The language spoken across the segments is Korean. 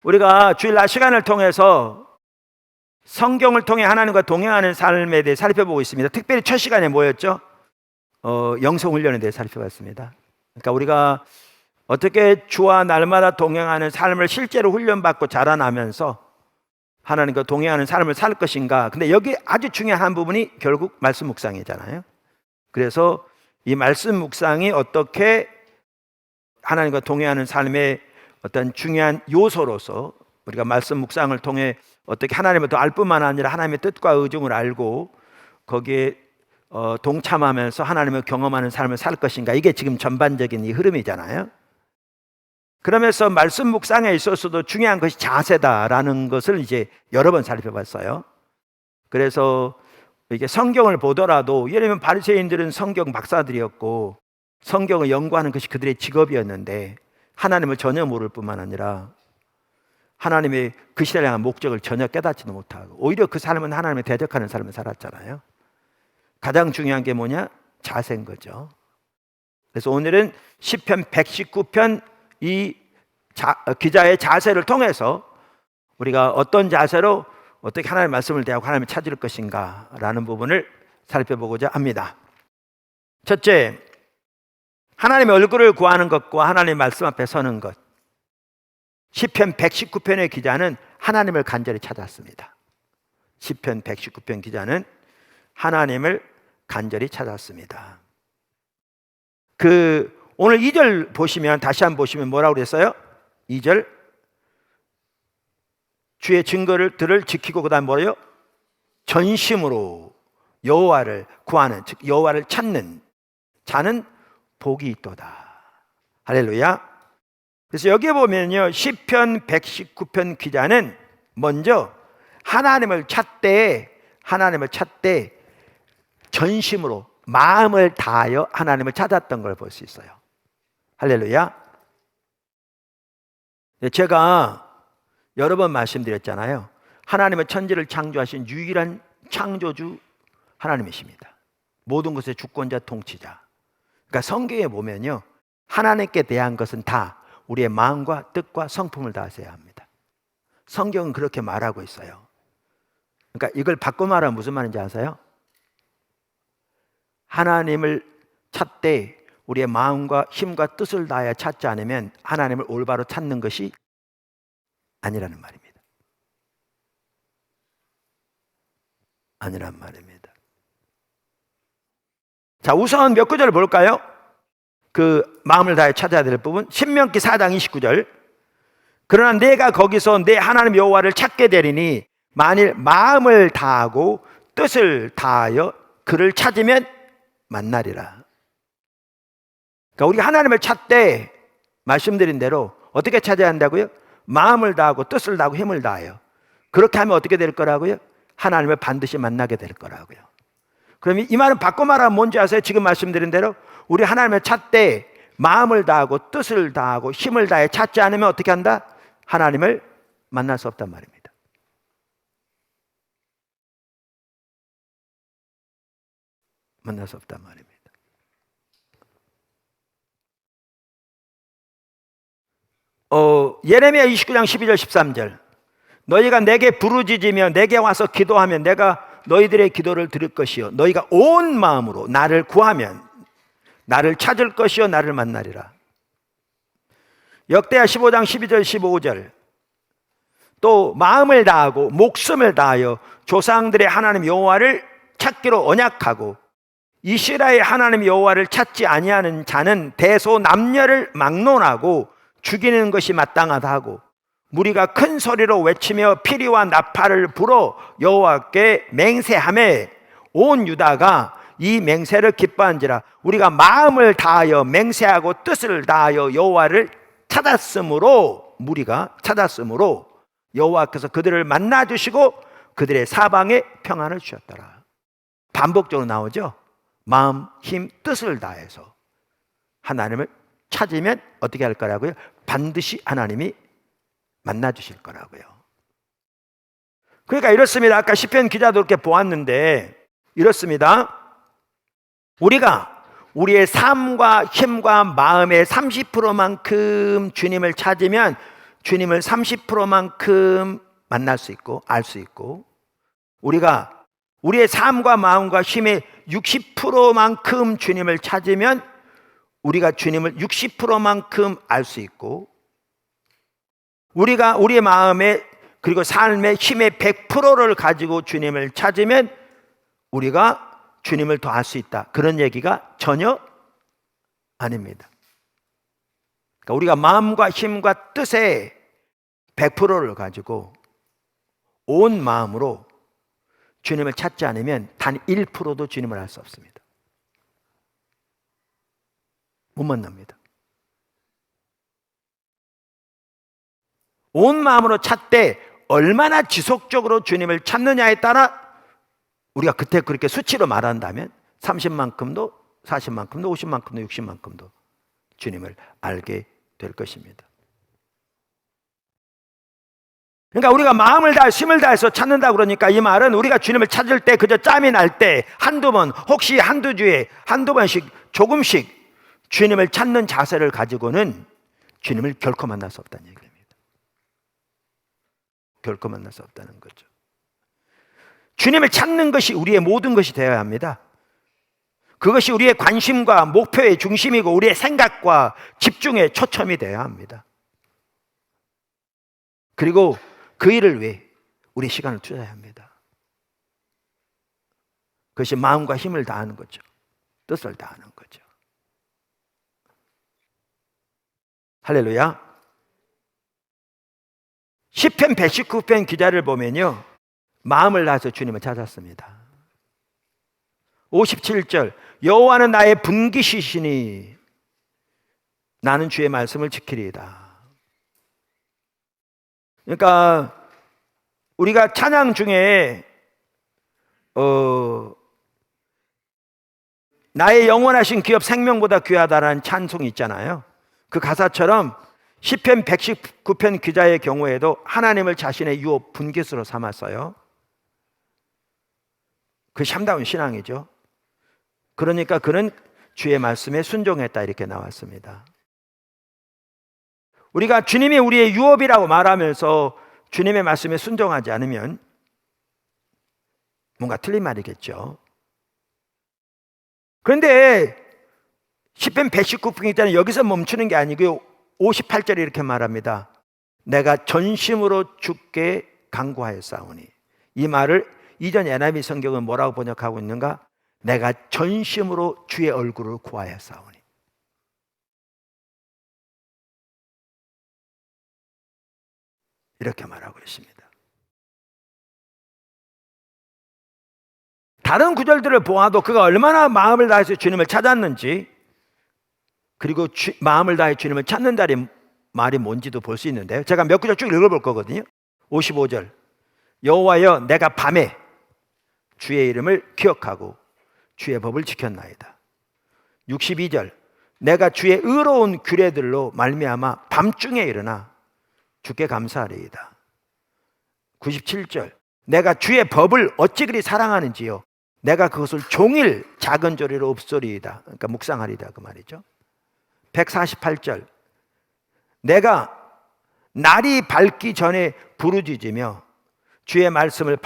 우리가 주일 낮 시간을 통해서 성경을 통해 하나님과 동행하는 삶에 대해 살펴보고 있습니다. 특별히 첫 시간에 뭐였죠? 영성훈련에 대해 살펴봤습니다. 그러니까 우리가 어떻게 주와 날마다 동행하는 삶을 실제로 훈련받고 자라나면서 하나님과 동행하는 삶을 살 것인가. 근데 여기 아주 중요한 한 부분이 결국 말씀 묵상이잖아요. 그래서 이 말씀 묵상이 어떻게 하나님과 동행하는 삶의 어떤 중요한 요소로서 우리가 말씀 묵상을 통해 어떻게 하나님을 더 알 뿐만 아니라 하나님의 뜻과 의중을 알고 거기에 동참하면서 하나님을 경험하는 삶을 살 것인가. 이게 지금 전반적인 이 흐름이잖아요. 그러면서 말씀 묵상에 있어서도 중요한 것이 자세다라는 것을 이제 여러 번 살펴봤어요. 그래서 이게 성경을 보더라도 예를 들면 바리새인들은 성경 박사들이었고 성경을 연구하는 것이 그들의 직업이었는데 하나님을 전혀 모를 뿐만 아니라 하나님의 그 시대를 향한 목적을 전혀 깨닫지도 못하고 오히려 그 삶은 하나님을 대적하는 삶을 살았잖아요. 가장 중요한 게 뭐냐? 자세인 거죠. 그래서 오늘은 시편 119편 이 기자의 자세를 통해서 우리가 어떤 자세로 어떻게 하나님의 말씀을 대하고 하나님을 찾을 것인가 라는 부분을 살펴보고자 합니다. 첫째, 하나님의 얼굴을 구하는 것과 하나님의 말씀 앞에 서는 것. 시편 119편의 기자는 하나님을 간절히 찾았습니다. 시편 119편 기자는 하나님을 간절히 찾았습니다. 오늘 2절 보시면 다시 한번 보시면 뭐라고 그랬어요? 2절 주의 증거들을 지키고 그 다음 뭐예요? 전심으로 여호와를 구하는, 즉 여호와를 찾는 자는 복이 있도다. 할렐루야. 그래서 여기에 보면요, 시편 119편 기자는 먼저 하나님을 찾되 전심으로 마음을 다하여 하나님을 찾았던 걸 볼 수 있어요. 할렐루야. 제가 여러 번 말씀드렸잖아요. 하나님은 천지를 창조하신 유일한 창조주 하나님이십니다. 모든 것의 주권자 통치자. 그러니까 성경에 보면요, 하나님께 대한 것은 다 우리의 마음과 뜻과 성품을 다하셔야 합니다. 성경은 그렇게 말하고 있어요. 그러니까 이걸 바꿔 말하면 무슨 말인지 아세요? 하나님을 찾되 우리의 마음과 힘과 뜻을 다하여 찾지 않으면 하나님을 올바로 찾는 것이 아니라는 말입니다. 아니란 말입니다. 자, 우선 몇 구절을 볼까요? 그 마음을 다해 찾아야 될 부분, 신명기 4장 29절. 그러나 내가 거기서 내 하나님 여호와를 찾게 되리니 만일 마음을 다하고 뜻을 다하여 그를 찾으면 만나리라. 그러니까 우리가 하나님을 찾되 말씀드린 대로 어떻게 찾아야 한다고요? 마음을 다하고 뜻을 다하고 힘을 다하여. 그렇게 하면 어떻게 될 거라고요? 하나님을 반드시 만나게 될 거라고요. 그럼 이 말은 바꿔 말하면 뭔지 아세요? 지금 말씀드린 대로 우리 하나님을 찾되 마음을 다하고 뜻을 다하고 힘을 다해 찾지 않으면 어떻게 한다? 하나님을 만날 수 없단 말입니다. 만날 수 없단 말입니다. 예레미야 29장 12절 13절. 너희가 내게 부르짖으며 내게 와서 기도하면 내가 너희들의 기도를 들을 것이요 너희가 온 마음으로 나를 구하면 나를 찾을 것이요 나를 만나리라. 역대하 15장 12절 15절. 또 마음을 다하고 목숨을 다하여 조상들의 하나님 여호와를 찾기로 언약하고 이스라엘 하나님 여호와를 찾지 아니하는 자는 대소남녀를 막론하고 죽이는 것이 마땅하다 하고 무리가 큰 소리로 외치며 피리와 나팔을 불어 여호와께 맹세하매 온 유다가 이 맹세를 기뻐한지라. 우리가 마음을 다하여 맹세하고 뜻을 다하여 여호와를 찾았으므로, 무리가 찾았으므로 여호와께서 그들을 만나 주시고 그들의 사방에 평안을 주셨더라. 반복적으로 나오죠. 마음, 힘, 뜻을 다해서 하나님을 찾으면 어떻게 할 거라고요? 반드시 하나님이 만나 주실 거라고요. 그러니까 이렇습니다. 아까 시편 기자도 이렇게 보았는데 이렇습니다. 우리가 우리의 삶과 힘과 마음의 30%만큼 주님을 찾으면 주님을 30%만큼 만날 수 있고 알 수 있고, 우리가 우리의 삶과 마음과 힘의 60%만큼 주님을 찾으면 우리가 주님을 60%만큼 알 수 있고, 우리가 우리의 마음에 그리고 삶의 힘의 100%를 가지고 주님을 찾으면 우리가 주님을 더 알 수 있다, 그런 얘기가 전혀 아닙니다. 그러니까 우리가 마음과 힘과 뜻의 100%를 가지고 온 마음으로 주님을 찾지 않으면 단 1%도 주님을 알 수 없습니다. 못 만납니다. 온 마음으로 찾되 얼마나 지속적으로 주님을 찾느냐에 따라 우리가 그때 그렇게 수치로 말한다면 30만큼도 40만큼도 50만큼도 60만큼도 주님을 알게 될 것입니다. 그러니까 우리가 마음을 다해 힘을 다해서 찾는다 그러니까 이 말은 우리가 주님을 찾을 때 그저 짬이 날 때 한두 번, 혹시 한두 주에 한두 번씩 조금씩 주님을 찾는 자세를 가지고는 주님을 결코 만날 수 없다는 얘기입니다. 결코 만날 수 없다는 거죠. 주님을 찾는 것이 우리의 모든 것이 되어야 합니다. 그것이 우리의 관심과 목표의 중심이고 우리의 생각과 집중의 초점이 되어야 합니다. 그리고 그 일을 위해 우리 시간을 투자해야 합니다. 그것이 마음과 힘을 다하는 거죠. 뜻을 다하는 거죠. 할렐루야. 시편 119편 기자를 보면요, 마음을 다해서 주님을 찾았습니다. 57절, 여호와는 나의 분깃이시니 나는 주의 말씀을 지키리이다. 그러니까 우리가 찬양 중에 나의 영원하신 기업 생명보다 귀하다라는 찬송이 있잖아요. 그 가사처럼 시편 119편 기자의 경우에도 하나님을 자신의 유업 분깃으로 삼았어요. 그 참다운 신앙이죠. 그러니까 그는 주의 말씀에 순종했다, 이렇게 나왔습니다. 우리가 주님이 우리의 유업이라고 말하면서 주님의 말씀에 순종하지 않으면 뭔가 틀린 말이겠죠. 그런데 시편 119편 기자는 여기서 멈추는 게 아니고요, 58절에 이렇게 말합니다. 내가 전심으로 주께 간구하였사오니. 이 말을 이전 NIV 성경은 뭐라고 번역하고 있는가? 내가 전심으로 주의 얼굴을 구하였사오니. 이렇게 말하고 있습니다. 다른 구절들을 보아도 그가 얼마나 마음을 다해서 주님을 찾았는지, 그리고 마음을 다해 주님을 찾는다는 말이 뭔지도 볼 수 있는데요. 제가 몇 구절 쭉 읽어볼 거거든요. 55절, 여호와여 내가 밤에 주의 이름을 기억하고 주의 법을 지켰나이다. 62절, 내가 주의 의로운 규례들로 말미암아 밤중에 일어나 주께 감사하리이다. 97절, 내가 주의 법을 어찌 그리 사랑하는지요 내가 그것을 종일 작은 조리로 읍소리이다. 그러니까 묵상하리다, 그 말이죠. 148절, 내가 날이 밝기 전에 부르짖으며 주의 말씀을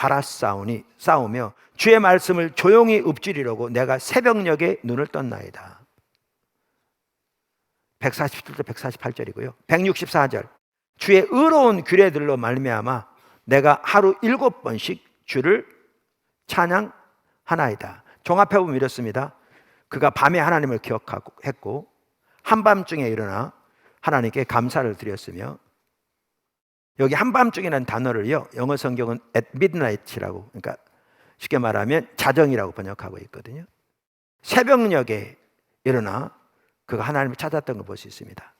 싸우며 주의 말씀을 조용히 읊조리려고 내가 새벽녘에 눈을 떴나이다. 147절 148절이고요. 164절, 주의 의로운 규례들로 말미암아 내가 하루 7번씩 주를 찬양하나이다. 종합해보면 이렇습니다. 그가 밤에 하나님을 기억하고 했고 한밤중에 일어나 하나님께 감사를 드렸으며, 여기 한밤중이라는 단어를요, 영어 성경은 at midnight이라고, 그러니까 쉽게 말하면 자정이라고 번역하고 있거든요. 새벽녘에 일어나 그가 하나님을 찾았던 걸 볼 수 있습니다.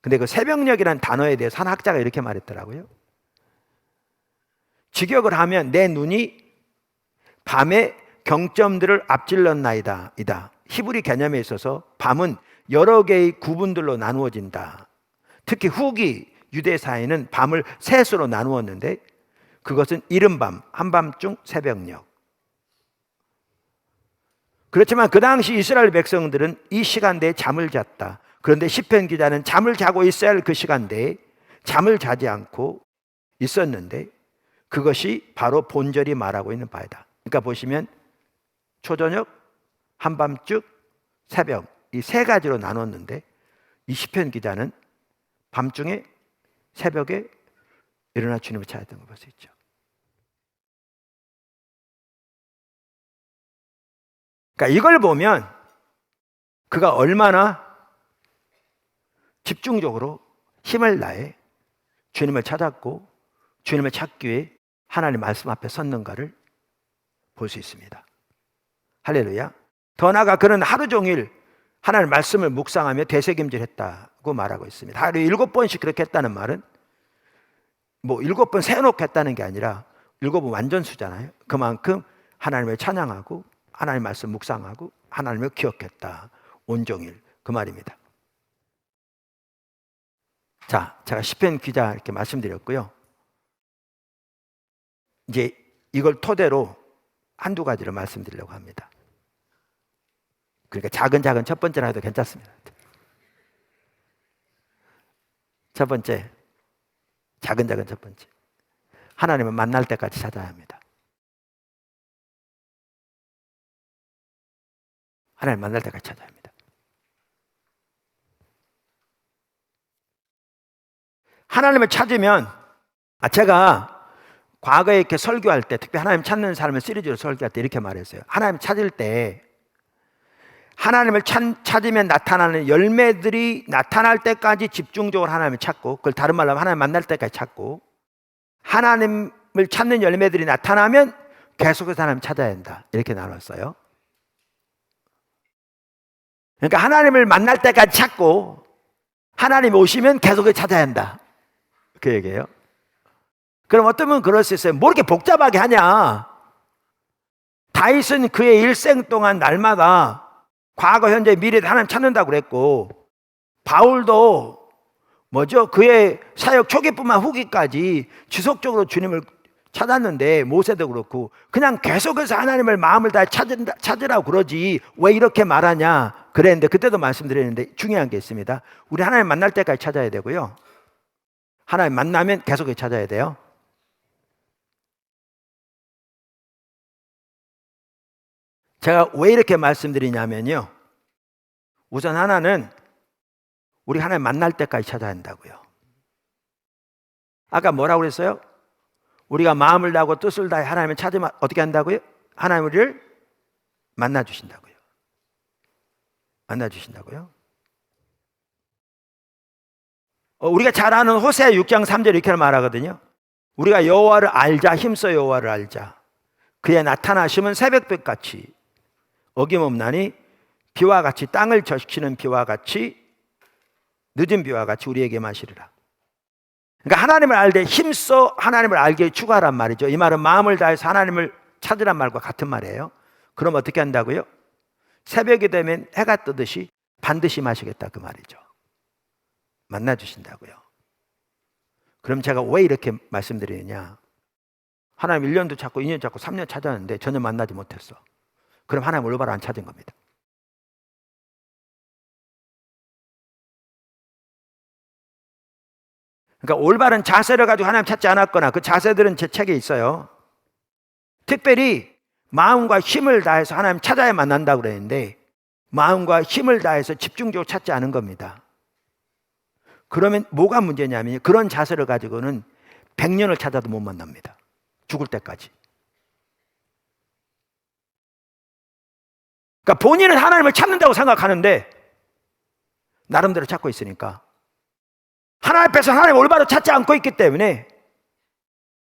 근데 그 새벽녘이라는 단어에 대해서 한 학자가 이렇게 말했더라고요. 직역을 하면 내 눈이 밤에 경점들을 앞질렀나이다 이다. 히브리 개념에 있어서 밤은 여러 개의 구분들로 나누어진다. 특히 후기 유대사에는 밤을 셋으로 나누었는데 그것은 이른밤, 한밤중, 새벽녘. 그렇지만 그 당시 이스라엘 백성들은 이 시간대에 잠을 잤다. 그런데 시편 기자는 잠을 자고 있어야 할 그 시간대에 잠을 자지 않고 있었는데 그것이 바로 본절이 말하고 있는 바이다. 그러니까 보시면 초저녁, 한밤중, 새벽 이 세 가지로 나눴는데 이 시편 기자는 밤중에 새벽에 일어나 주님을 찾았던 걸 볼 수 있죠. 그러니까 이걸 보면 그가 얼마나 집중적으로 힘을 다해 주님을 찾았고 주님을 찾기 위해 하나님 말씀 앞에 섰는가를 볼 수 있습니다. 할렐루야. 더 나아가 그는 하루 종일 하나님 말씀을 묵상하며 되새김질했다고 말하고 있습니다. 하루에 7번씩 그렇게 했다는 말은 뭐 7번 세워놓고 했다는 게 아니라 7번 완전수잖아요. 그만큼 하나님을 찬양하고 하나님 말씀 묵상하고 하나님을 기억했다. 온종일 그 말입니다. 자, 제가 시편 기자 이렇게 말씀드렸고요. 이제 이걸 토대로 한두 가지를 말씀드리려고 합니다. 그러니까 작은 첫 번째로 해도 괜찮습니다. 첫 번째, 작은 첫 번째. 하나님을 만날 때까지 찾아야 합니다. 하나님 만날 때까지 찾아야 합니다. 하나님을 찾으면, 제가 과거에 이렇게 설교할 때, 특히 하나님 찾는 삶을 시리즈로 설교할 때 이렇게 말했어요. 하나님 찾을 때, 하나님을 찾으면 나타나는 열매들이 나타날 때까지 집중적으로 하나님을 찾고, 그걸 다른 말로 하면 하나님 만날 때까지 찾고, 하나님을 찾는 열매들이 나타나면 계속해서 하나님 찾아야 한다. 이렇게 나눴어요. 그러니까 하나님을 만날 때까지 찾고, 하나님이 오시면 계속해서 찾아야 한다. 그 얘기예요. 그럼 어떤 분은 그럴 수 있어요. 뭐 이렇게 복잡하게 하냐? 다윗은 그의 일생 동안 날마다 과거, 현재, 미래에 하나님 찾는다고 그랬고, 바울도 그의 사역 초기뿐만 후기까지 지속적으로 주님을 찾았는데, 모세도 그렇고 그냥 계속해서 하나님을 마음을 다해 찾으라고 그러지 왜 이렇게 말하냐 그랬는데, 그때도 말씀드렸는데 중요한 게 있습니다. 우리 하나님 만날 때까지 찾아야 되고요, 하나님 만나면 계속 찾아야 돼요. 제가 왜 이렇게 말씀드리냐면요, 우선 하나는 우리 하나님 만날 때까지 찾아야 한다고요. 아까 뭐라고 그랬어요? 우리가 마음을 다하고 뜻을 다해 하나님을 찾으면 어떻게 한다고요? 하나님 우리를 만나주신다고요. 만나주신다고요. 우리가 잘 아는 호세아 6장 3절 이렇게 말하거든요. 우리가 여호와를 알자, 힘써 여호와를 알자. 그의 나타나심은 새벽빛같이 어김없나니 비와 같이, 땅을 적시는 비와 같이, 늦은 비와 같이 우리에게 마시리라. 그러니까 하나님을 알되 힘써 하나님을 알게 추구하란 말이죠. 이 말은 마음을 다해서 하나님을 찾으란 말과 같은 말이에요. 그럼 어떻게 한다고요? 새벽이 되면 해가 뜨듯이 반드시 마시겠다 그 말이죠. 만나주신다고요. 그럼 제가 왜 이렇게 말씀드리느냐? 하나님 1년도 찾고 2년 찾고 3년 찾았는데 전혀 만나지 못했어. 그럼 하나님 올바로 안 찾은 겁니다. 그러니까 올바른 자세를 가지고 하나님 찾지 않았거나, 그 자세들은 제 책에 있어요. 특별히 마음과 힘을 다해서 하나님 찾아야 만난다고 그랬는데, 마음과 힘을 다해서 집중적으로 찾지 않은 겁니다. 그러면 뭐가 문제냐면, 그런 자세를 가지고는 100년을 찾아도 못 만납니다. 죽을 때까지. 그러니까 본인은 하나님을 찾는다고 생각하는데 나름대로 찾고 있으니까, 하나님 앞에서 하나님 올바로 찾지 않고 있기 때문에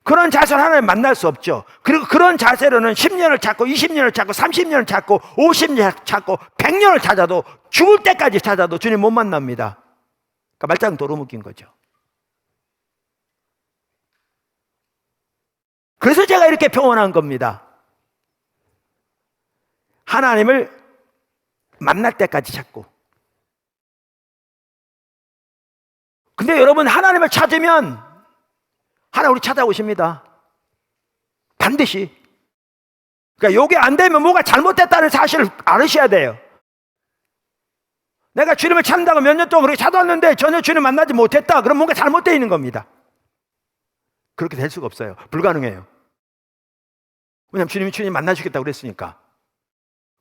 그런 자세로 하나님 만날 수 없죠. 그리고 그런 자세로는 10년을 찾고 20년을 찾고 30년을 찾고 50년을 찾고 100년을 찾아도, 죽을 때까지 찾아도 주님 못 만납니다. 그러니까 말짱 도루묵인 거죠. 그래서 제가 이렇게 표현한 겁니다. 하나님을 만날 때까지 찾고. 근데 여러분, 하나님을 찾으면 하나님 우리 찾아오십니다. 반드시. 그러니까 이게 안 되면 뭐가 잘못됐다는 사실을 알으셔야 돼요. 내가 주님을 찾는다고 몇 년 동안 그렇게 찾았는데 전혀 주님 만나지 못했다. 그럼 뭔가 잘못되어 있는 겁니다. 그렇게 될 수가 없어요. 불가능해요. 왜냐하면 주님이 주님 만나주겠다고 그랬으니까.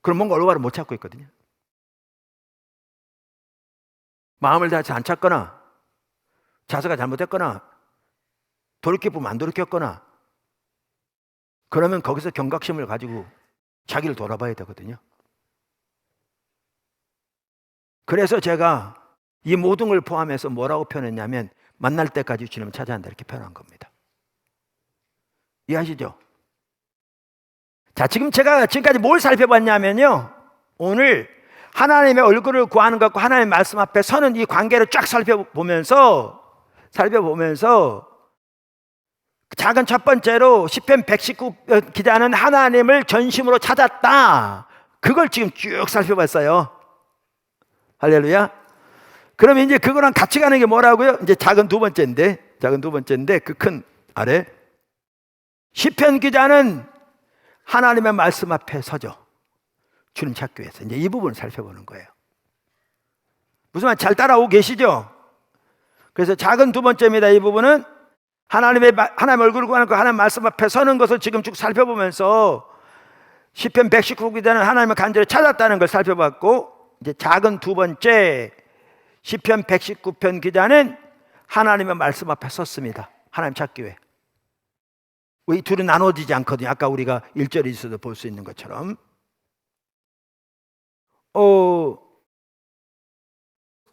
그럼 뭔가 올바로 못 찾고 있거든요. 마음을 다해서 안 찾거나 자세가 잘못됐거나 돌이켜보면 안 돌이켰거나 그러면 거기서 경각심을 가지고 자기를 돌아봐야 되거든요. 그래서 제가 이 모든 걸 포함해서 뭐라고 표현했냐면 만날 때까지 주님을 찾아야 한다 이렇게 표현한 겁니다. 이해하시죠? 자, 지금 제가 지금까지 뭘 살펴봤냐면요, 오늘 하나님의 얼굴을 구하는 것과 하나님의 말씀 앞에 서는 이 관계를 쫙 살펴보면서 작은 첫 번째로 시편 119 기자는 하나님을 전심으로 찾았다. 그걸 지금 쭉 살펴봤어요. 할렐루야. 그럼 이제 그거랑 같이 가는 게 뭐라고요? 이제 작은 두 번째인데 그 큰 아래 시편 기자는 하나님의 말씀 앞에 서죠. 주님 찾기 위해서. 이제 이 부분을 살펴보는 거예요. 무슨 말 잘 따라오고 계시죠? 그래서 작은 두 번째입니다. 이 부분은 하나님의 얼굴을 구하는 거, 하나님의 말씀 앞에 서는 것을 지금 쭉 살펴보면서 시편 119 기자는 하나님을 간절히 찾았다는 걸 살펴봤고, 이제 작은 두 번째 시편 119편 기자는 하나님의 말씀 앞에 섰습니다. 하나님 찾기 위해. 이 둘은 나눠지지 않거든요. 아까 우리가 1절에 있어도 볼 수 있는 것처럼.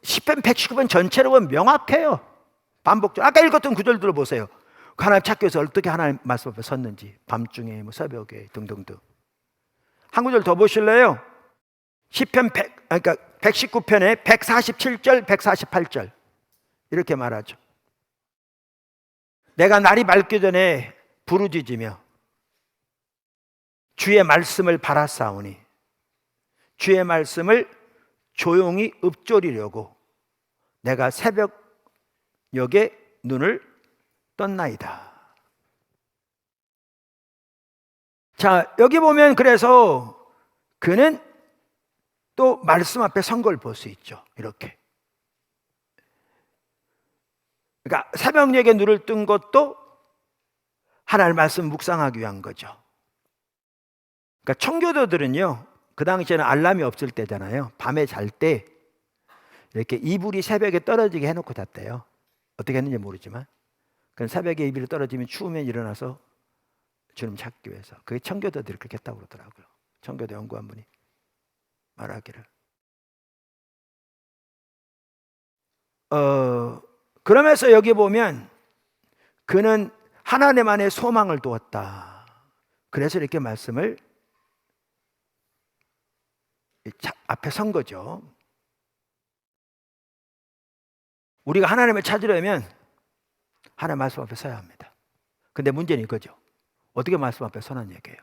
시편 119편 전체로 보면 명확해요. 반복적으로. 아까 읽었던 구절들을 보세요. 하나님 찾기 위해서 어떻게 하나님 말씀 앞에 섰는지. 밤중에, 새벽에 등등등. 한 구절 더 보실래요? 시편 119편에 147절, 148절 이렇게 말하죠. 내가 날이 밝기 전에 부르짖으며 주의 말씀을 바라싸우니 주의 말씀을 조용히 읊조리려고 내가 새벽녘에 눈을 떴나이다. 자, 여기 보면 그래서 그는 또 말씀 앞에 선 걸 볼 수 있죠. 이렇게. 그러니까 새벽녘에 눈을 뜬 것도 하나님의 말씀 묵상하기 위한 거죠. 그러니까 청교도들은요, 그 당시에는 알람이 없을 때잖아요. 밤에 잘 때 이렇게 이불이 새벽에 떨어지게 해놓고 잤대요. 어떻게 했는지 모르지만. 그럼 새벽에 이불이 떨어지면 추우면 일어나서 주님 찾기 위해서. 그게 청교도들이 그렇게 했다고 그러더라고요. 청교도 연구한 분이 말하기를. 그러면서 여기 보면 그는 하나님 안에 소망을 두었다. 그래서 이렇게 말씀을 앞에 선 거죠. 우리가 하나님을 찾으려면 하나님 말씀 앞에 서야 합니다. 근데 문제는 이거죠. 어떻게 말씀 앞에 서는 얘기예요?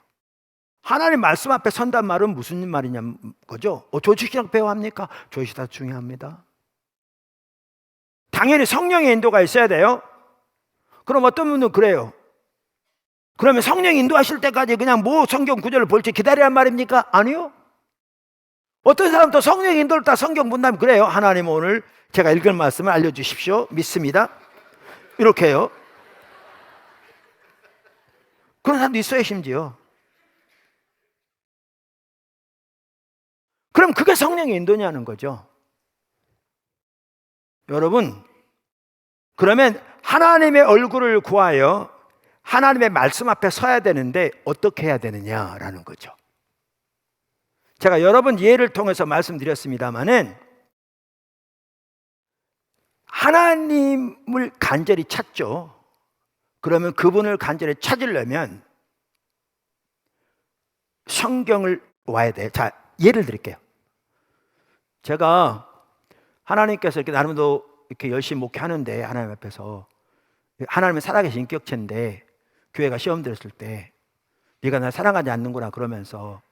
하나님 말씀 앞에 선단 말은 무슨 말이냐는 거죠. 조직이랑 배워합니까? 조직이 다 중요합니다. 당연히 성령의 인도가 있어야 돼요. 그럼 어떤 분은 그래요. 그러면 성령이 인도하실 때까지 그냥 성경 구절을 볼지 기다리란 말입니까? 아니요. 어떤 사람도 성령이 인도를 따라 성경 본다면 그래요. 하나님 오늘 제가 읽을 말씀을 알려주십시오. 믿습니다. 이렇게 해요. 그런 사람도 있어요, 심지어. 그럼 그게 성령의 인도냐는 거죠. 여러분, 그러면 하나님의 얼굴을 구하여 하나님의 말씀 앞에 서야 되는데 어떻게 해야 되느냐라는 거죠. 제가 여러 번 예를 통해서 말씀드렸습니다마는 하나님을 간절히 찾죠. 그러면 그분을 간절히 찾으려면 성경을 와야 돼요. 자, 예를 드릴게요. 제가 하나님께서 이렇게 나름대로 이렇게 열심히 목회하는데 하나님 앞에서 하나님은 살아계신 인격체인데 교회가 시험 들었을 때 네가 날 사랑하지 않는구나 그러면서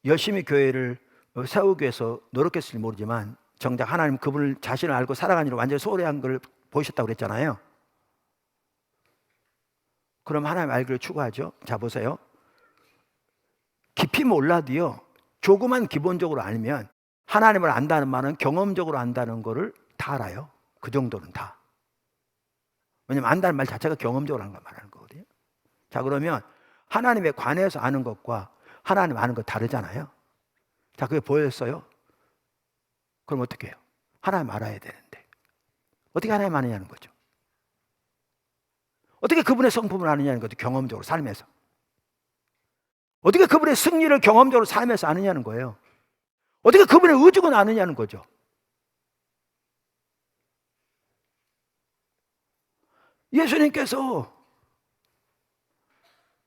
열심히 교회를 세우기 위해서 노력했을지 모르지만 정작 하나님 그분을 자신을 알고 살아가는 일을 완전히 소홀히 한 걸 보이셨다고 그랬잖아요. 그럼 하나님 알기를 추구하죠. 자, 보세요. 깊이 몰라도요, 조금만 기본적으로 알면 하나님을 안다는 말은 경험적으로 안다는 거를 다 알아요. 그 정도는 다. 왜냐면 안다는 말 자체가 경험적으로 하는 걸 말하는 거거든요. 자, 그러면 하나님에 관해서 아는 것과 하나님 아는 거 다르잖아요. 자, 그게 보였어요? 그럼 어떻게 해요? 하나님 알아야 되는데 어떻게 하나님 아느냐는 거죠. 어떻게 그분의 성품을 아느냐는 거죠. 경험적으로 삶에서. 어떻게 그분의 승리를 경험적으로 삶에서 아느냐는 거예요. 어떻게 그분의 의중을 아느냐는 거죠. 예수님께서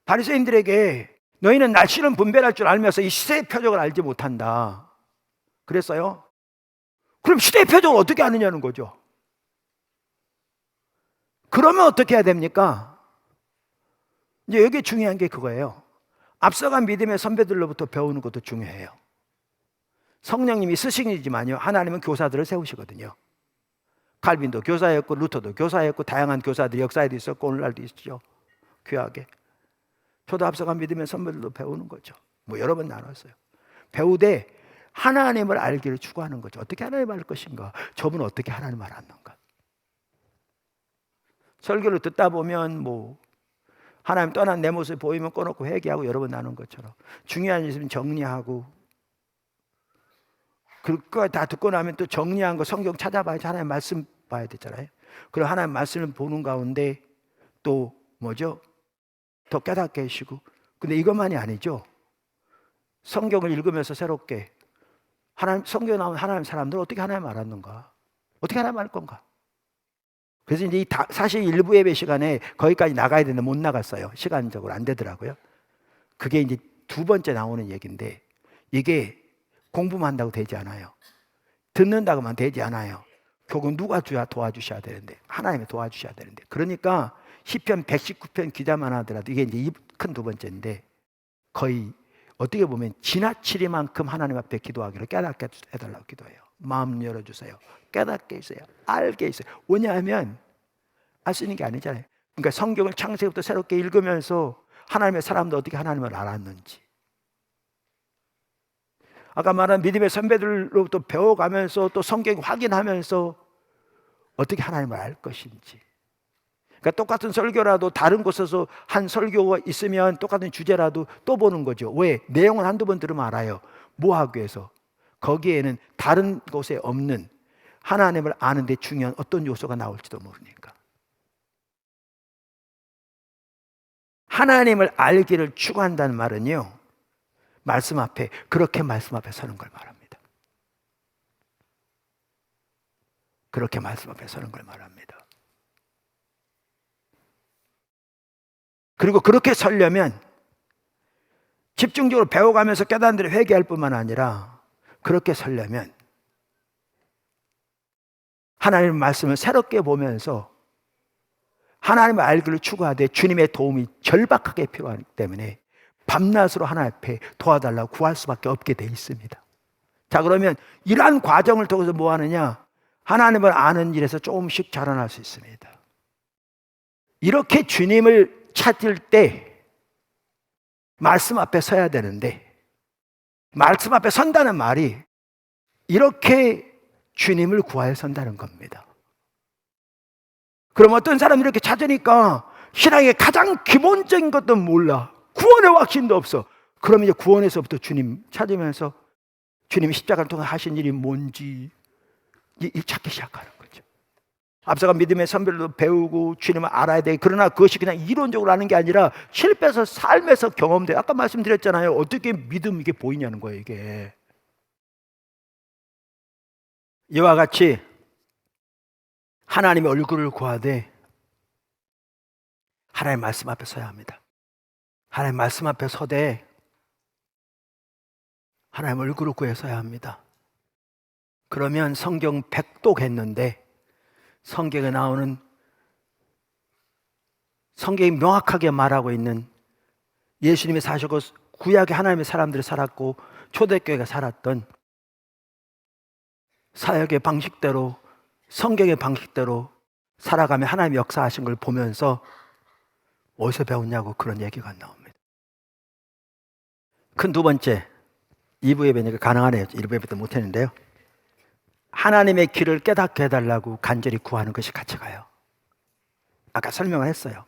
바리새인들에게 너희는 날씨는 분별할 줄 알면서 이 시대의 표적을 알지 못한다 그랬어요. 그럼 시대의 표적을 어떻게 아느냐는 거죠. 그러면 어떻게 해야 됩니까? 이제 여기 중요한 게 그거예요. 앞서간 믿음의 선배들로부터 배우는 것도 중요해요. 성령님이 스승이지만요, 하나님은 교사들을 세우시거든요. 칼빈도 교사였고 루터도 교사였고 다양한 교사들이 역사에도 있었고 오늘날도 있죠. 귀하게. 저도 앞서간 믿음의 선배들도 배우는 거죠. 뭐 여러 번 나눴어요. 배우되 하나님을 알기를 추구하는 거죠. 어떻게 하나님을 알 것인가? 저분은 어떻게 하나님을 알았는가? 설교를 듣다 보면 뭐 하나님 떠난 내 모습 보이면 꺼놓고 회개하고 여러 번 나눈 것처럼 중요한 일 있으면 정리하고 그거 다 듣고 나면 또 정리한 거 성경 찾아봐야지 하나님 말씀 봐야 되잖아요. 그리고 하나님 말씀을 보는 가운데 또 뭐죠? 더 깨닫게 해주시고. 근데 이것만이 아니죠. 성경을 읽으면서 새롭게 하나님, 성경에 나온 하나님 사람들 어떻게 하나님 알았는가? 어떻게 하나님 알 건가? 그래서 이제 사실 일부 예배 시간에 거기까지 나가야 되는데 못 나갔어요. 시간적으로 안 되더라고요. 그게 이제 두 번째 나오는 얘기인데 이게 공부만 한다고 되지 않아요. 듣는다고만 되지 않아요. 결국 누가 도와주셔야 되는데 하나님이 도와주셔야 되는데 그러니까 시편 119편 기자만 하더라도 이게 이제 큰 두 번째인데 거의 어떻게 보면 지나치리만큼 하나님 앞에 기도하기를 깨닫게 해달라고 기도해요. 마음 열어주세요. 깨닫게 해주세요. 알게 해주세요. 왜냐하면 알 수 있는 게 아니잖아요. 그러니까 성경을 창세기부터 새롭게 읽으면서 하나님의 사람도 어떻게 하나님을 알았는지 아까 말한 믿음의 선배들로부터 배워가면서 또 성경 확인하면서 어떻게 하나님을 알 것인지. 그러니까 똑같은 설교라도 다른 곳에서 한 설교가 있으면 똑같은 주제라도 또 보는 거죠. 왜? 내용은 한두 번 들으면 알아요. 뭐 하기 위해서? 거기에는 다른 곳에 없는 하나님을 아는 데 중요한 어떤 요소가 나올지도 모르니까. 하나님을 알기를 추구한다는 말은요, 말씀 앞에, 그렇게 말씀 앞에 서는 걸 말합니다. 그렇게 말씀 앞에 서는 걸 말합니다. 그리고 그렇게 서려면 집중적으로 배워가면서 깨닫는 대로 회개할 뿐만 아니라 그렇게 서려면 하나님의 말씀을 새롭게 보면서 하나님의 알기를 추구하되 주님의 도움이 절박하게 필요하기 때문에 밤낮으로 하나님 앞에 도와달라고 구할 수밖에 없게 돼 있습니다. 자, 그러면 이러한 과정을 통해서 뭐 하느냐? 하나님을 아는 일에서 조금씩 자라날 수 있습니다. 이렇게 주님을 찾을 때 말씀 앞에 서야 되는데 말씀 앞에 선다는 말이 이렇게 주님을 구하여 선다는 겁니다. 그럼 어떤 사람이 이렇게 찾으니까 신앙의 가장 기본적인 것도 몰라. 구원의 확신도 없어. 그럼 이제 구원에서부터 주님 찾으면서 주님이 십자가를 통해 하신 일이 뭔지 찾기 시작하는 거죠. 앞서가 믿음의 선별로 배우고 주님을 알아야 돼. 그러나 그것이 그냥 이론적으로 아는 게 아니라 실패해서 삶에서 경험돼. 아까 말씀드렸잖아요. 어떻게 믿음 이게 보이냐는 거예요, 이게. 이와 같이 하나님의 얼굴을 구하되 하나님의 말씀 앞에 서야 합니다. 하나님의 말씀 앞에 서되 하나님의 얼굴을 구해 서야 합니다. 그러면 성경 100독 했는데 성경에 나오는 성경이 명확하게 말하고 있는 예수님이 사셨고 구약의 하나님의 사람들이 살았고 초대교회가 살았던 사역의 방식대로 성경의 방식대로 살아가며 하나님의 역사하신 걸 보면서 어디서 배웠냐고 그런 얘기가 나옵니다. 큰 두 번째, 2부 예배니까 가능하네요. 1부 예배 때 못했는데요. 하나님의 길을 깨닫게 해달라고 간절히 구하는 것이 같이 가요. 아까 설명을 했어요.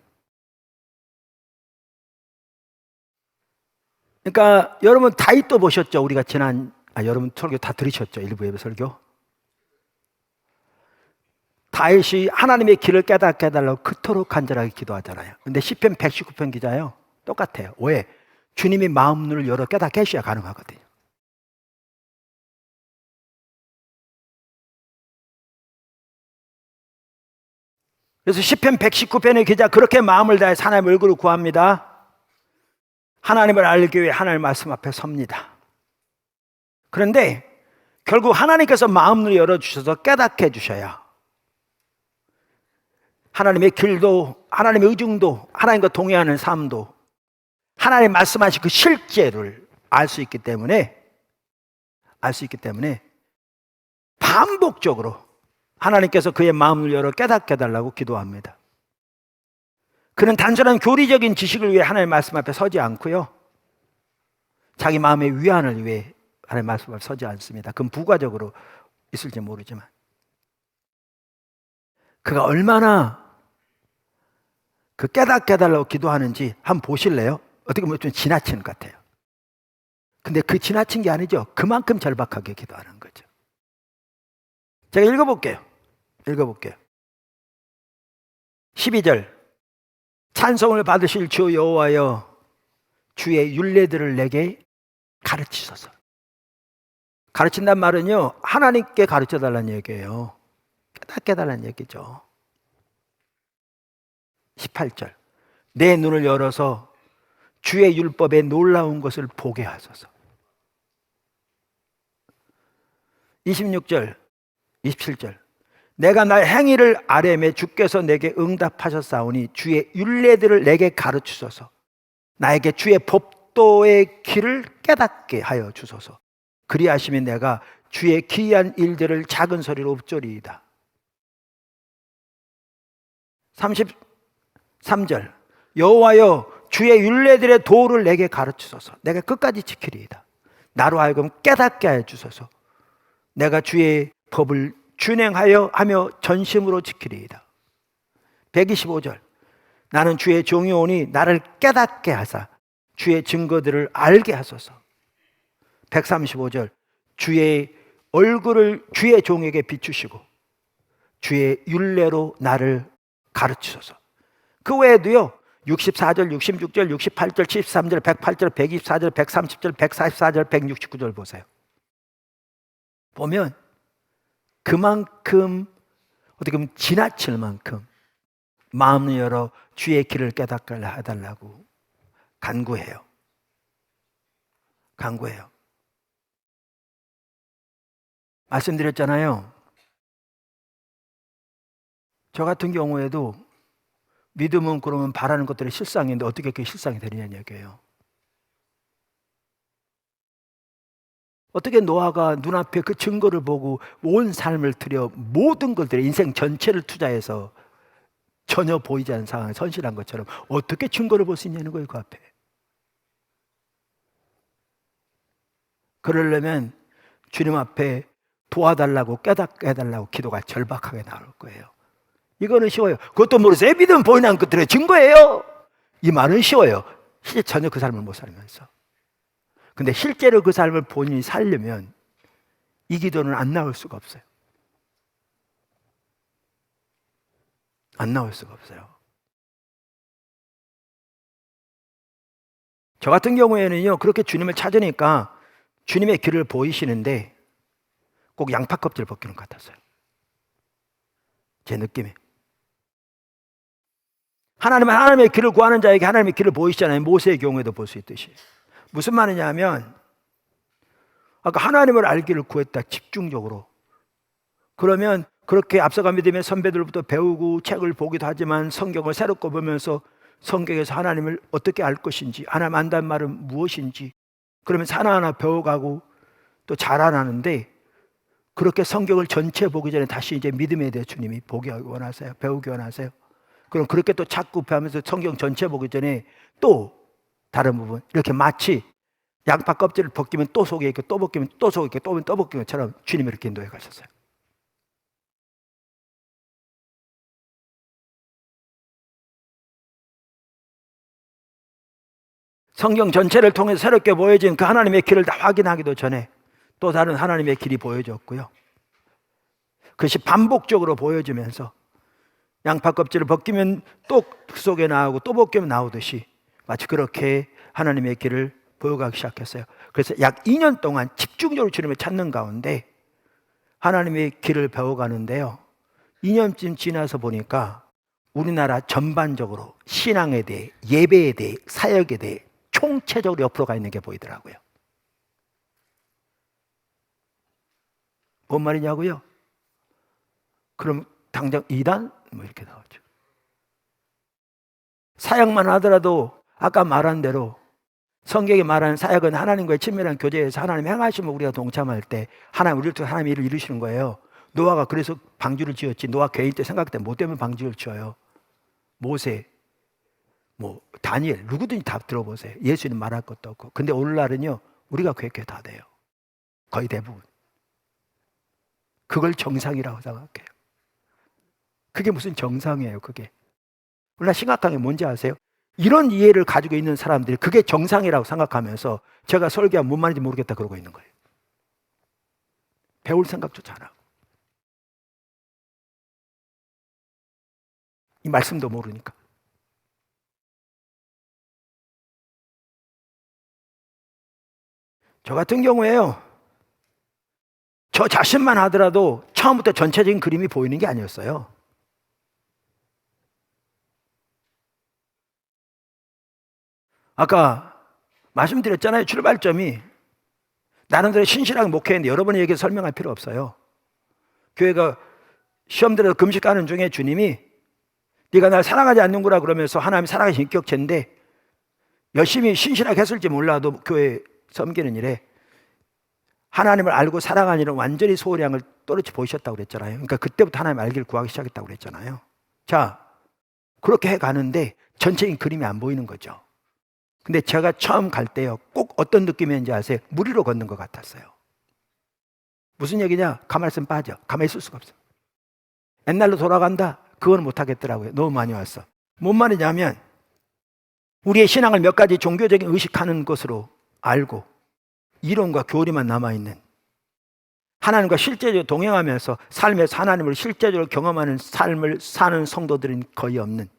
그러니까 여러분 다윗도 보셨죠? 우리가 여러분 설교 다 들으셨죠? 1부 예배 설교. 다윗이 하나님의 길을 깨닫게 해달라고 그토록 간절하게 기도하잖아요. 근데 시편 119편 기자요, 똑같아요. 왜? 주님이 마음 눈을 열어 깨닫게 해주셔야 가능하거든요. 그래서 시편 119편의 기자 그렇게 마음을 다해서 하나님의 얼굴을 구합니다. 하나님을 알기 위해 하나님의 말씀 앞에 섭니다. 그런데 결국 하나님께서 마음 눈을 열어주셔서 깨닫게 해주셔야 하나님의 길도, 하나님의 의중도, 하나님과 동행하는 삶도, 하나님 말씀하신 그 실제를 알 수 있기 때문에 반복적으로 하나님께서 그의 마음을 열어 깨닫게 해달라고 기도합니다. 그는 단순한 교리적인 지식을 위해 하나님의 말씀 앞에 서지 않고요, 자기 마음의 위안을 위해 하나님의 말씀 앞에 서지 않습니다. 그건 부가적으로 있을지 모르지만 그가 얼마나 그 깨닫게 해달라고 기도하는지 한번 보실래요? 어떻게 보면 좀 지나치는 것 같아요. 근데 그 지나친 게 아니죠. 그만큼 절박하게 기도하는 거죠. 제가 읽어볼게요. 12절. 찬송을 받으실 주 여호와여, 주의 율례들을 내게 가르치소서. 가르친단 말은요, 하나님께 가르쳐달라는 얘기예요. 깨닫게 해달라는 얘기죠. 18절. 내 눈을 열어서 주의 율법에 놀라운 것을 보게 하소서. 26절, 27절. 내가 나의 행위를 아뢰매 주께서 내게 응답하셨사오니 주의 율례들을 내게 가르치소서. 나에게 주의 법도의 길을 깨닫게 하여 주소서. 그리하시면 내가 주의 기이한 일들을 작은 소리로 읊조리이다. 33절. 여호와여, 주의 율례들의 도를 내게 가르치소서. 내가 끝까지 지키리이다. 나로 하여금 깨닫게 하여 주소서. 내가 주의 법을 준행하여 하며 전심으로 지키리이다. 125절. 나는 주의 종이오니 나를 깨닫게 하사 주의 증거들을 알게 하소서. 135절. 주의 얼굴을 주의 종에게 비추시고 주의 율례로 나를 가르치소서. 그 외에도요, 64절, 66절, 68절, 73절, 108절, 124절, 130절, 144절, 169절 보세요. 보면 그만큼, 어떻게 보면 지나칠 만큼 마음을 열어 주의 길을 깨닫게 해달라고 간구해요. 말씀드렸잖아요. 저 같은 경우에도 믿음은 그러면 바라는 것들이 실상인데 어떻게 그게 실상이 되느냐는 얘기예요. 어떻게 노아가 눈앞에 그 증거를 보고 온 삶을 들여 모든 것들의 인생 전체를 투자해서 전혀 보이지 않는 상황에 선실한 것처럼 어떻게 증거를 볼 수 있냐는 거예요, 그 앞에. 그러려면 주님 앞에 도와달라고 깨닫게 해달라고 기도가 절박하게 나올 거예요. 이거는 쉬워요. 그것도 모르세요? 믿음 보이는 것들의 증거예요. 이 말은 쉬워요. 실제 전혀 그 삶을 못 살면서. 근데 실제로 그 삶을 본인이 살려면 이 기도는 안 나올 수가 없어요. 안 나올 수가 없어요. 저 같은 경우에는요, 그렇게 주님을 찾으니까 주님의 길을 보이시는데 꼭 양파 껍질 벗기는 것 같았어요. 제 느낌에. 하나님은 하나님의 길을 구하는 자에게 하나님의 길을 보이시잖아요. 모세의 경우에도 볼 수 있듯이. 무슨 말이냐면, 아까 하나님을 알기를 구했다, 집중적으로. 그러면 그렇게 앞서가 믿음의 선배들부터 배우고 책을 보기도 하지만 성경을 새롭게 보면서 성경에서 하나님을 어떻게 알 것인지, 하나님 안다는 말은 무엇인지, 그러면서 하나하나 배워가고 또 자라나는데, 그렇게 성경을 전체 보기 전에 다시 이제 믿음에 대해 주님이 보기 원하세요. 배우기 원하세요. 그럼 그렇게 또 자꾸 배우면서 성경 전체 보기 전에 또 다른 부분, 이렇게 마치 양파 껍질을 벗기면 또 속에 있고 또 벗기면 또 속에 있고 또 벗기면 것처럼 주님이 이렇게 인도해 가셨어요. 성경 전체를 통해서 새롭게 보여진 그 하나님의 길을 다 확인하기도 전에 또 다른 하나님의 길이 보여졌고요. 그것이 반복적으로 보여지면서 양파 껍질을 벗기면 또 그 속에 나오고 또 벗기면 나오듯이 마치 그렇게 하나님의 길을 보여가기 시작했어요. 그래서 약 2년 동안 집중적으로 주님을 찾는 가운데 하나님의 길을 배워가는데요. 2년쯤 지나서 보니까 우리나라 전반적으로 신앙에 대해, 예배에 대해, 사역에 대해 총체적으로 옆으로 가 있는 게 보이더라고요. 뭔 말이냐고요? 그럼 당장 2단? 뭐 이렇게 나오죠. 사역만 하더라도 아까 말한 대로 성경이 말하는 사역은 하나님과의 친밀한 교제에서 하나님 행하시면 우리가 동참할 때 하나님 우리를 통해 하나님 일을 이루시는 거예요. 노아가 그래서 방주를 지었지. 노아 개인 때 생각 때 뭐 때문에 방주를 지어요? 모세, 뭐 다니엘 누구든지 다 들어보세요. 예수님 말할 것도 없고. 근데 오늘날은요 우리가 그렇게 다 돼요. 거의 대부분. 그걸 정상이라고 생각해요. 그게 무슨 정상이에요, 그게. 오늘날 심각한 게 뭔지 아세요? 이런 이해를 가지고 있는 사람들이 그게 정상이라고 생각하면서 제가 설교하면 뭔 말인지 모르겠다 그러고 있는 거예요. 배울 생각조차 안 하고. 이 말씀도 모르니까. 저 같은 경우에요. 저 자신만 하더라도 처음부터 전체적인 그림이 보이는 게 아니었어요. 아까 말씀드렸잖아요. 출발점이 나름대로 신실하게 목회했는데 여러분이 얘기 설명할 필요 없어요. 교회가 시험 들어서 금식하는 중에 주님이 네가 날 사랑하지 않는구나 그러면서 하나님 사랑하신 인격체인데 열심히 신실하게 했을지 몰라도 교회 섬기는 일에 하나님을 알고 사랑하는 일은 완전히 소홀량을 떨어지 보이셨다고 그랬잖아요. 그러니까 그때부터 하나님 알기를 구하기 시작했다고 그랬잖아요. 자, 그렇게 해가는데 전체적인 그림이 안 보이는 거죠. 근데 제가 처음 갈 때요, 꼭 어떤 느낌이었는지 아세요? 물 위로 걷는 것 같았어요. 무슨 얘기냐? 가만히 있으면 빠져. 가만히 있을 수가 없어. 옛날로 돌아간다? 그건 못하겠더라고요. 너무 많이 왔어. 뭔 말이냐면 우리의 신앙을 몇 가지 종교적인 의식하는 것으로 알고 이론과 교리만 남아있는, 하나님과 실제적으로 동행하면서 삶에서 하나님을 실제적으로 경험하는 삶을 사는 성도들은 거의 없는,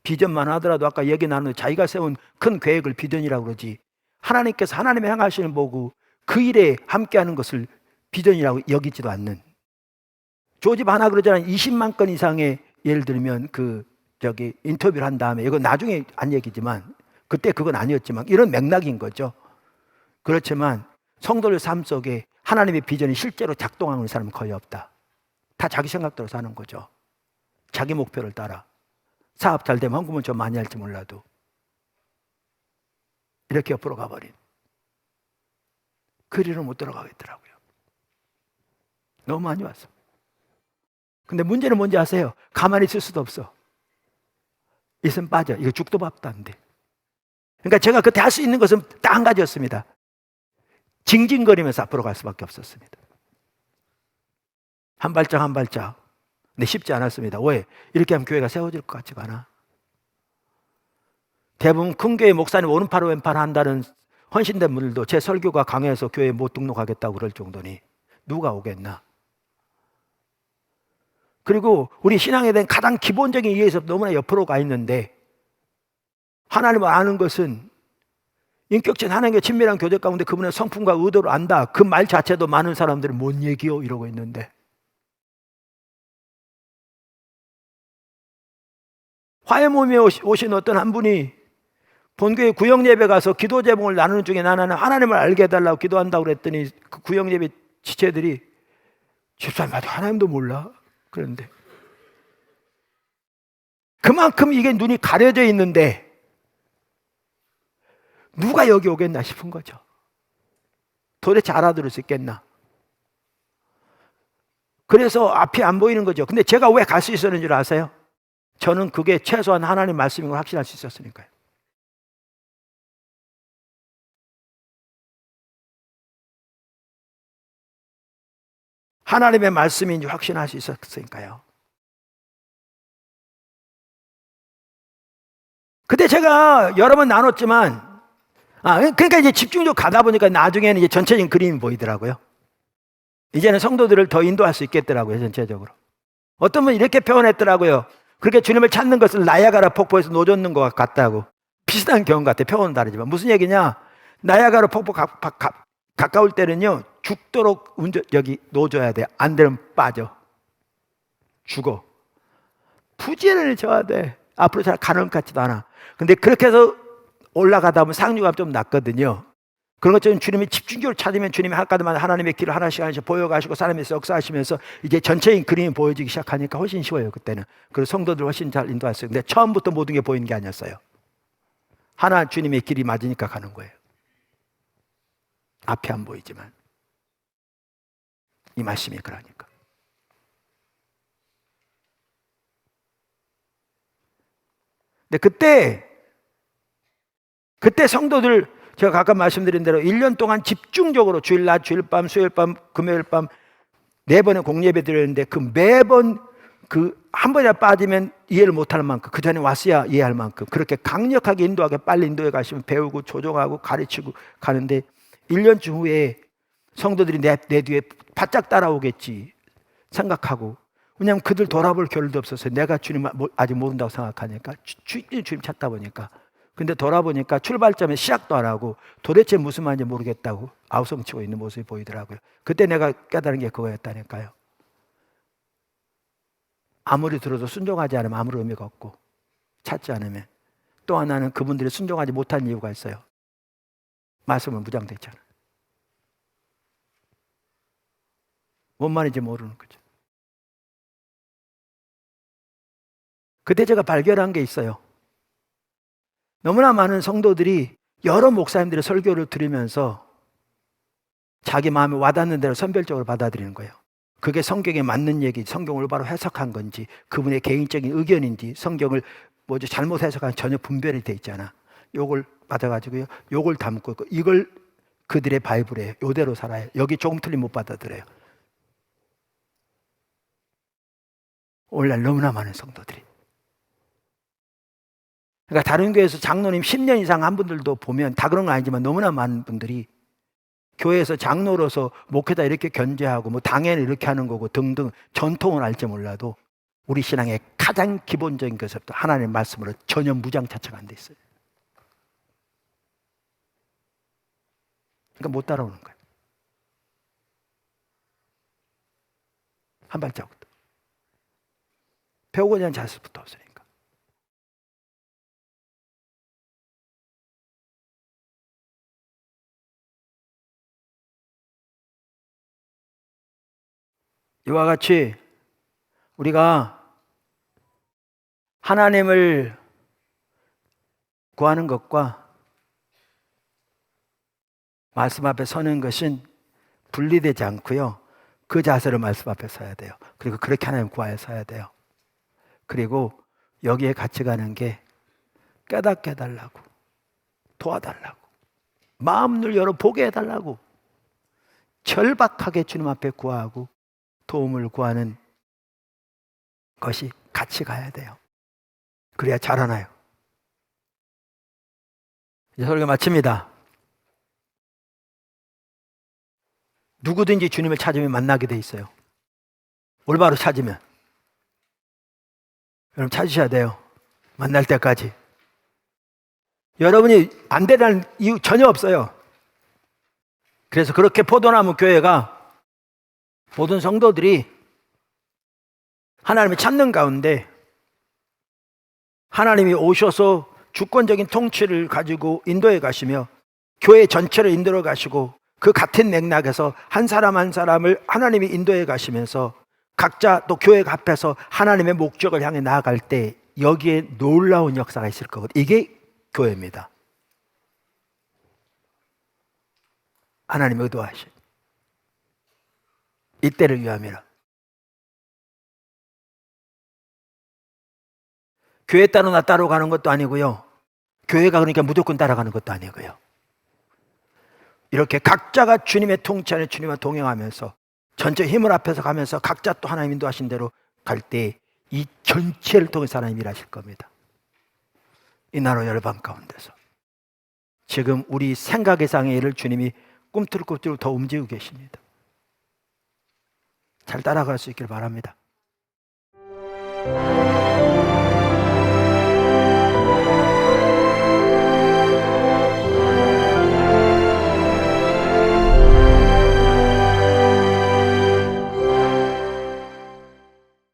비전만 하더라도 아까 얘기 나누는 자기가 세운 큰 계획을 비전이라고 그러지, 하나님께서 하나님의 행하시는 보고 그 일에 함께하는 것을 비전이라고 여기지도 않는, 조집 하나 그러잖아요. 20만 건 이상의, 예를 들면 인터뷰를 한 다음에, 이건 나중에 한 얘기지만 그때 그건 아니었지만 이런 맥락인 거죠. 그렇지만 성도들 삶 속에 하나님의 비전이 실제로 작동하는 사람은 거의 없다. 다 자기 생각대로 사는 거죠. 자기 목표를 따라. 사업 잘 되면 헌금은 좀 많이 할지 몰라도 이렇게 옆으로 가버린, 그 일은 못 들어가겠더라고요. 너무 많이 왔어. 근데 문제는 뭔지 아세요? 가만히 있을 수도 없어. 있으면 빠져. 이거 죽도 밥도 안 돼. 그러니까 제가 그때 할 수 있는 것은 딱 한 가지였습니다. 징징거리면서 앞으로 갈 수밖에 없었습니다. 한 발짝 한 발짝. 근데 쉽지 않았습니다. 왜? 이렇게 하면 교회가 세워질 것 같지가 않아. 대부분 큰 교회 목사님 오른팔 왼팔 한다는 헌신된 분들도 제 설교가 강해서 교회에 못 등록하겠다고 그럴 정도니 누가 오겠나. 그리고 우리 신앙에 대한 가장 기본적인 이해에서 너무나 옆으로 가 있는데, 하나님을 아는 것은 인격적인 하나님과 친밀한 교제 가운데 그분의 성품과 의도를 안다, 그 말 자체도 많은 사람들이 뭔 얘기요? 이러고 있는데, 화해 모임에 오신 어떤 한 분이 본교회 구역예배 가서 기도 제목을 나누는 중에 나는 하나님을 알게 해달라고 기도한다고 그랬더니 그 구역예배 지체들이 집사님 아직 하나님도 몰라? 그런데 그만큼 이게 눈이 가려져 있는데 누가 여기 오겠나 싶은 거죠. 도대체 알아들을 수 있겠나? 그래서 앞이 안 보이는 거죠. 근데 제가 왜 갈 수 있었는 줄 아세요? 저는 그게 최소한 하나님 말씀인 걸 확신할 수 있었으니까요. 하나님의 말씀인지 확신할 수 있었으니까요. 그때 제가 여러 번 나눴지만, 그러니까 이제 집중적으로 가다 보니까 나중에는 이제 전체적인 그림이 보이더라고요. 이제는 성도들을 더 인도할 수 있겠더라고요, 전체적으로. 어떤 분이 이렇게 표현했더라고요. 그렇게 주님을 찾는 것을 나야가라 폭포에서 노젓는 것 같다고. 비슷한 경험 같아요. 표현은 다르지만. 무슨 얘기냐? 나야가라 폭포 가까울 때는요, 죽도록 여기 노져야 돼. 안 되면 빠져. 죽어. 부지런히 져야 돼. 앞으로 잘 가는 것 같지도 않아. 근데 그렇게 해서 올라가다 보면 상류가 좀 낮거든요. 그런 것처럼 주님이 집중적으로 찾으면 주님이 하나마다 하나님의 길을 하나씩 하나씩 보여가시고 사람에서 역사하시면서 이제 전체적인 그림이 보여지기 시작하니까 훨씬 쉬워요, 그때는. 그리고 성도들 훨씬 잘 인도할 수 있어요. 근데 처음부터 모든 게 보이는 게 아니었어요. 하나 주님의 길이 맞으니까 가는 거예요. 앞이 안 보이지만. 이 말씀이 그러니까. 근데 그때 성도들, 제가 아까 말씀드린 대로 1년 동안 집중적으로 주일 낮, 주일 밤, 수요일 밤, 금요일 밤 4번의 공예배 드렸는데 그 매번 그 한 번이나 빠지면 이해를 못할 만큼, 그 전에 왔어야 이해할 만큼 그렇게 강력하게 인도하게 빨리 인도해 가시면 배우고 조종하고 가르치고 가는데 1년쯤 후에 성도들이 내 뒤에 바짝 따라오겠지 생각하고, 왜냐하면 그들 돌아볼 겨를도 없었어요. 내가 주님 아직 모른다고 생각하니까 주님 찾다 보니까. 근데 돌아보니까 출발점에 시작도 안 하고 도대체 무슨 말인지 모르겠다고 아우성치고 있는 모습이 보이더라고요. 그때 내가 깨달은 게 그거였다니까요. 아무리 들어도 순종하지 않으면 아무런 의미가 없고, 찾지 않으면. 또 하나는 그분들이 순종하지 못한 이유가 있어요. 말씀은 무장됐잖아요. 뭔 말인지 모르는 거죠. 그때 제가 발견한 게 있어요. 너무나 많은 성도들이 여러 목사님들의 설교를 들으면서 자기 마음에 와닿는 대로 선별적으로 받아들이는 거예요. 그게 성경에 맞는 얘기, 성경을 바로 해석한 건지, 그분의 개인적인 의견인지, 성경을 잘못 해석한 전혀 분별이 돼 있잖아. 요걸 받아가지고요, 요걸 담고 있고, 이걸 그들의 바이블에 요대로 살아요. 여기 조금 틀림 못 받아들여요. 오늘날 너무나 많은 성도들이. 그러니까 다른 교회에서 장로님 10년 이상 한 분들도 보면 다 그런 건 아니지만 너무나 많은 분들이 교회에서 장로로서 목회자 이렇게 견제하고 당연히 이렇게 하는 거고 등등 전통을 알지 몰라도 우리 신앙의 가장 기본적인 것부터 하나님의 말씀으로 전혀 무장차차가 안 돼 있어요. 그러니까 못 따라오는 거예요. 한 발자국도. 배우고자 하는 자세부터 없으니까. 이와 같이 우리가 하나님을 구하는 것과 말씀 앞에 서는 것은 분리되지 않고요. 그 자세로 말씀 앞에 서야 돼요. 그리고 그렇게 하나님 구하여 서야 돼요. 그리고 여기에 같이 가는 게 깨닫게 해달라고, 도와달라고, 마음을 열어 보게 해달라고 절박하게 주님 앞에 구하고 도움을 구하는 것이 같이 가야 돼요. 그래야 자라나요. 이제 설교 마칩니다. 누구든지 주님을 찾으면 만나게 돼 있어요. 올바로 찾으면. 여러분 찾으셔야 돼요. 만날 때까지. 여러분이 안 되라는 이유 전혀 없어요. 그래서 그렇게 포도나무 교회가 모든 성도들이 하나님을 찾는 가운데 하나님이 오셔서 주권적인 통치를 가지고 인도해 가시며 교회 전체를 인도해 가시고 그 같은 맥락에서 한 사람 한 사람을 하나님이 인도해 가시면서 각자 또 교회 앞에서 하나님의 목적을 향해 나아갈 때 여기에 놀라운 역사가 있을 거거든요. 이게 교회입니다. 하나님의 의도하신 이때를 위함이라. 교회 따로 나 따로 가는 것도 아니고요. 교회가 그러니까 무조건 따라가는 것도 아니고요. 이렇게 각자가 주님의 통치 안에 주님과 동행하면서 전체 힘을 합해서 가면서 각자 또 하나님 인도하신 대로 갈 때 이 전체를 통해서 하나님 일하실 겁니다. 이 나라 열방 가운데서 지금 우리 생각 이상의 일을 주님이 꿈틀꿈틀 더 움직이고 계십니다. 잘 따라갈 수 있길 바랍니다.